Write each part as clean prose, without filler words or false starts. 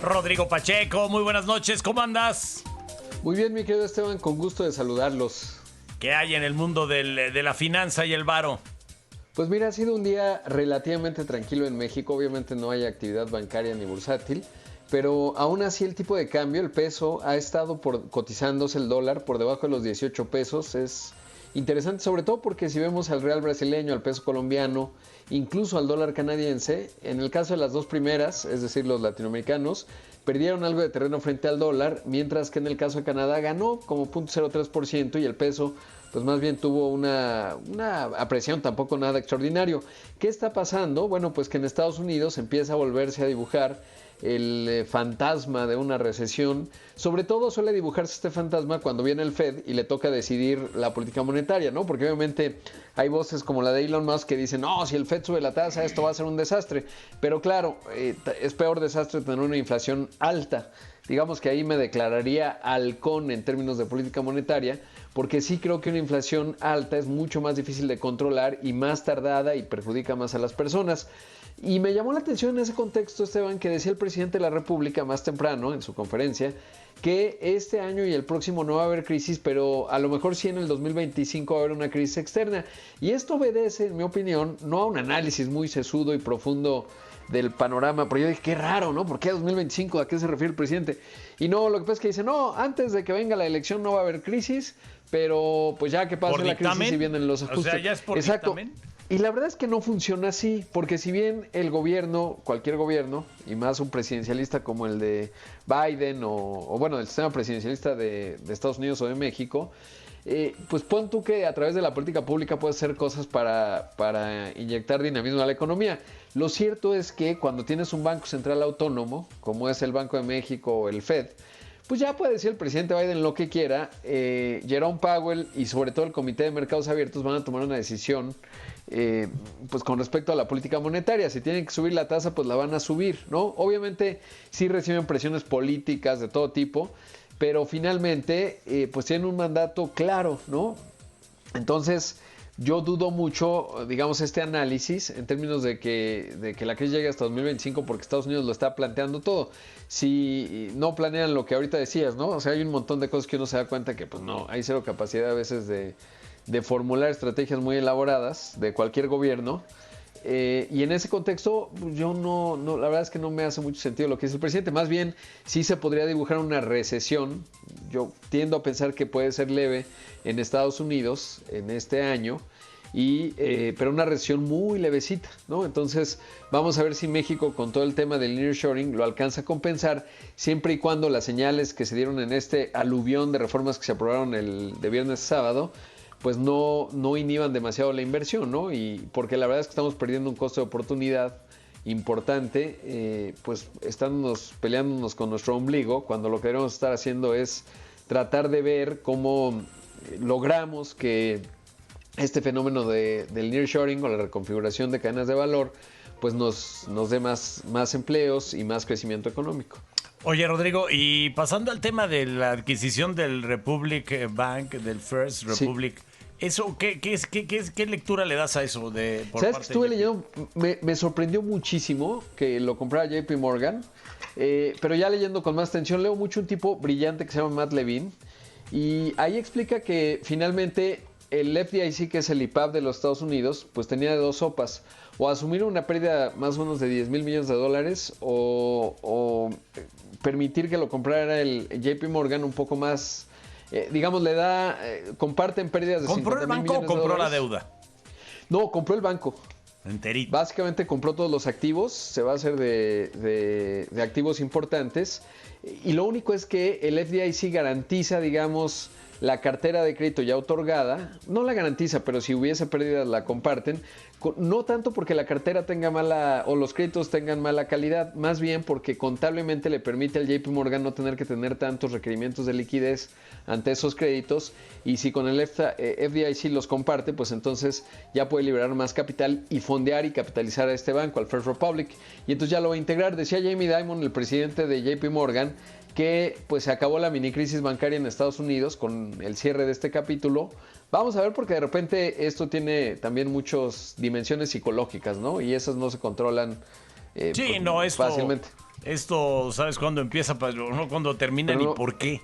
Rodrigo Pacheco, muy buenas noches, ¿cómo andas? Muy bien, mi querido Esteban, con gusto de saludarlos. ¿Qué hay en el mundo de la finanza y el varo? Pues mira, ha sido un día relativamente tranquilo en México. Obviamente no hay actividad bancaria ni bursátil, pero aún así el tipo de cambio, el peso, ha estado cotizándose el dólar por debajo de los 18 pesos. Es interesante, sobre todo porque si vemos al real brasileño, al peso colombiano, incluso al dólar canadiense, en el caso de las dos primeras, es decir, los latinoamericanos, perdieron algo de terreno frente al dólar, mientras que en el caso de Canadá ganó como 0.03% y el peso pues más bien tuvo una apreciación, tampoco nada extraordinario. ¿Qué está pasando? Bueno, pues que en Estados Unidos empieza a volverse a dibujar el fantasma de una recesión. Sobre todo suele dibujarse este fantasma cuando viene el Fed y le toca decidir la política monetaria, ¿no? Porque obviamente hay voces como la de Elon Musk que dicen, no, si el Fed sube la tasa, esto va a ser un desastre. Pero claro, es peor desastre tener una inflación alta. Digamos que ahí me declararía halcón en términos de política monetaria, porque sí creo que una inflación alta es mucho más difícil de controlar y más tardada y perjudica más a las personas. Y me llamó la atención en ese contexto, Esteban, que decía el presidente de la República más temprano en su conferencia que este año y el próximo no va a haber crisis, pero a lo mejor sí en el 2025 va a haber una crisis externa. Y esto obedece, en mi opinión, no a un análisis muy sesudo y profundo del panorama, pero yo dije, qué raro, ¿no? ¿Por qué 2025? ¿A qué se refiere el presidente? Y no, lo que pasa es que dice, no, antes de que venga la elección no va a haber crisis, pero pues ya que pase la crisis y vienen los ajustes. O sea, ya es por Exacto. dictamen. Y la verdad es que no funciona así, porque si bien el gobierno, cualquier gobierno, y más un presidencialista como el de Biden o bueno, el sistema presidencialista de Estados Unidos o de México, pues pon tú que a través de la política pública puedes hacer cosas para inyectar dinamismo a la economía. Lo cierto es que cuando tienes un banco central autónomo, como es el Banco de México o el Fed, pues ya puede decir el presidente Biden lo que quiera. Jerome Powell y sobre todo el Comité de Mercados Abiertos van a tomar una decisión pues con respecto a la política monetaria. Si tienen que subir la tasa, pues la van a subir, ¿no? Obviamente sí reciben presiones políticas de todo tipo, pero finalmente pues tienen un mandato claro, ¿no? Entonces yo dudo mucho, digamos, este análisis en términos de que la crisis llegue hasta 2025 porque Estados Unidos lo está planteando todo. Si no planean lo que ahorita decías, ¿no? O sea, hay un montón de cosas que uno se da cuenta que pues no, hay cero capacidad a veces de formular estrategias muy elaboradas de cualquier gobierno. Y en ese contexto, yo no, la verdad es que no me hace mucho sentido lo que dice el presidente. Más bien, sí se podría dibujar una recesión. Yo tiendo a pensar que puede ser leve en Estados Unidos en este año, pero una recesión muy levecita, ¿no? Entonces, vamos a ver si México, con todo el tema del nearshoring, lo alcanza a compensar, siempre y cuando las señales que se dieron en este aluvión de reformas que se aprobaron de viernes a sábado, pues no inhiban demasiado la inversión, ¿no? Y porque la verdad es que estamos perdiendo un costo de oportunidad importante, pues estándonos peleándonos con nuestro ombligo, cuando lo que debemos estar haciendo es tratar de ver cómo logramos que este fenómeno del nearshoring o la reconfiguración de cadenas de valor, pues nos dé más empleos y más crecimiento económico. Oye, Rodrigo, y pasando al tema de la adquisición del Republic Bank, del First Republic, sí. ¿Eso qué lectura le das a eso? ¿Sabes que estuve leyendo? Me sorprendió muchísimo que lo comprara JP Morgan, pero ya leyendo con más atención, leo mucho un tipo brillante que se llama Matt Levine, y ahí explica que finalmente el FDIC, que es el IPAB de los Estados Unidos, pues tenía de dos sopas: o asumir una pérdida más o menos de $10,000 millones o permitir que lo comprara el JP Morgan un poco más, digamos, le da, comparten pérdidas de $50,000 millones. ¿Compró el banco o compró la deuda? No, compró el banco. Enterito. Básicamente compró todos los activos, se va a hacer de activos importantes, y lo único es que el FDIC garantiza, digamos, la cartera de crédito ya otorgada. No la garantiza, pero si hubiese pérdidas la comparten. No tanto porque la cartera tenga mala o los créditos tengan mala calidad, más bien porque contablemente le permite al JP Morgan no tener que tener tantos requerimientos de liquidez ante esos créditos, y si con el FDIC los comparte, pues entonces ya puede liberar más capital y fondear y capitalizar a este banco, al First Republic, y entonces ya lo va a integrar. Decía Jamie Dimon, el presidente de JP Morgan, que pues se acabó la mini crisis bancaria en Estados Unidos con el cierre de este capítulo. Vamos a ver, porque de repente esto tiene también muchas dimensiones psicológicas, ¿no? Y esas no se controlan fácilmente. esto, ¿sabes cuándo empieza? Pero no cuándo termina ni por qué.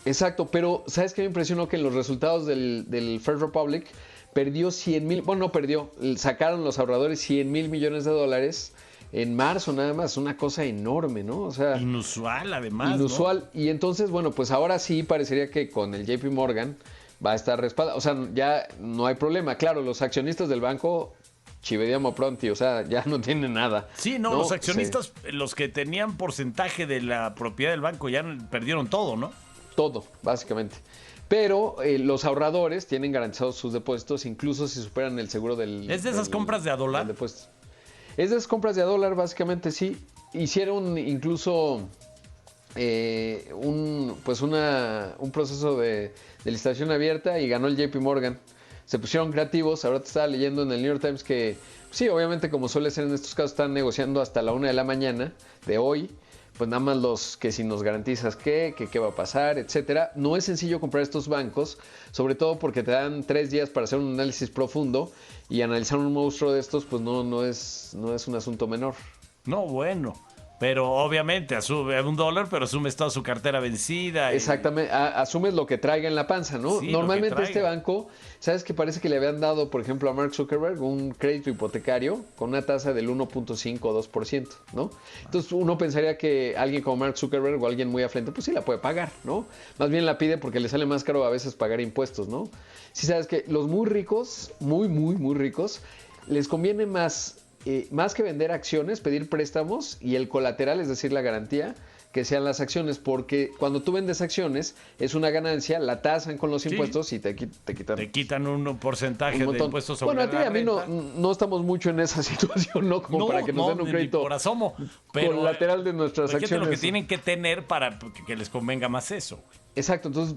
Exacto, pero ¿sabes qué me impresionó? Que en los resultados del First Republic perdió 100,000, bueno, no perdió, sacaron los ahorradores 100,000 millones de dólares en marzo nada más, una cosa enorme, ¿no? O sea, inusual además, inusual. ¿No? Y entonces, bueno, pues ahora sí parecería que con el JP Morgan va a estar respaldado, o sea, ya no hay problema. Claro, los accionistas del banco, chivediamo pronti, o sea, ya no tienen nada. Sí, no, los accionistas, los que tenían porcentaje de la propiedad del banco ya perdieron todo, ¿no? Todo, básicamente. Pero los ahorradores tienen garantizados sus depósitos, incluso si superan el seguro del... ¿Es de esas compras de a dólar? Es de esas compras de a dólar, básicamente, sí. Hicieron incluso un proceso de licitación abierta y ganó el JP Morgan. Se pusieron creativos. Ahora te estaba leyendo en el New York Times que, sí, obviamente, como suele ser en estos casos, están negociando hasta la 1 de la mañana de hoy. Pues nada más los que si nos garantizas qué va a pasar, etcétera. No es sencillo comprar estos bancos, sobre todo porque te dan 3 días para hacer un análisis profundo y analizar un monstruo de estos, pues no es un asunto menor. No, bueno. Pero obviamente asume $1, pero asumes toda su cartera vencida. Exactamente, asumes lo que traiga en la panza, ¿no? Sí, normalmente este banco, ¿sabes qué? Parece que le habían dado, por ejemplo, a Mark Zuckerberg un crédito hipotecario con una tasa del 1.5 o 2%, ¿no? Entonces uno pensaría que alguien como Mark Zuckerberg o alguien muy afluente, pues sí la puede pagar, ¿no? Más bien la pide porque le sale más caro a veces pagar impuestos, ¿no? Sí, sabes que los muy ricos, muy ricos, les conviene más que vender acciones, pedir préstamos y el colateral, es decir, la garantía, que sean las acciones, porque cuando tú vendes acciones es una ganancia, la tasan con los impuestos y te quitan. Te quitan un porcentaje de impuestos sobre la renta. Bueno, a ti y a mí no estamos mucho en esa situación, ¿no? Como para que nos den un crédito por asomo, pero colateral de nuestras acciones. Lo que tienen que tener para que les convenga más eso. Exacto, entonces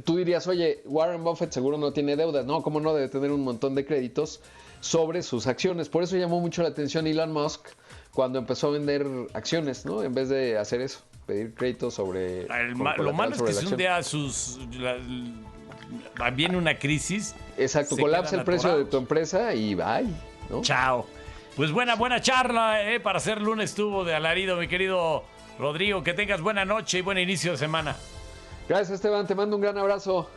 tú dirías, oye, Warren Buffett seguro no tiene deudas. No, ¿cómo no? Debe tener un montón de créditos sobre sus acciones. Por eso llamó mucho la atención Elon Musk cuando empezó a vender acciones, ¿no? En vez de hacer eso, pedir créditos sobre... Lo malo es que si un día viene una crisis... Exacto, colapsa el precio de tu empresa y bye, ¿no? Chao. Pues buena charla, para hacer lunes tuvo de alarido, mi querido Rodrigo. Que tengas buena noche y buen inicio de semana. Gracias, Esteban. Te mando un gran abrazo.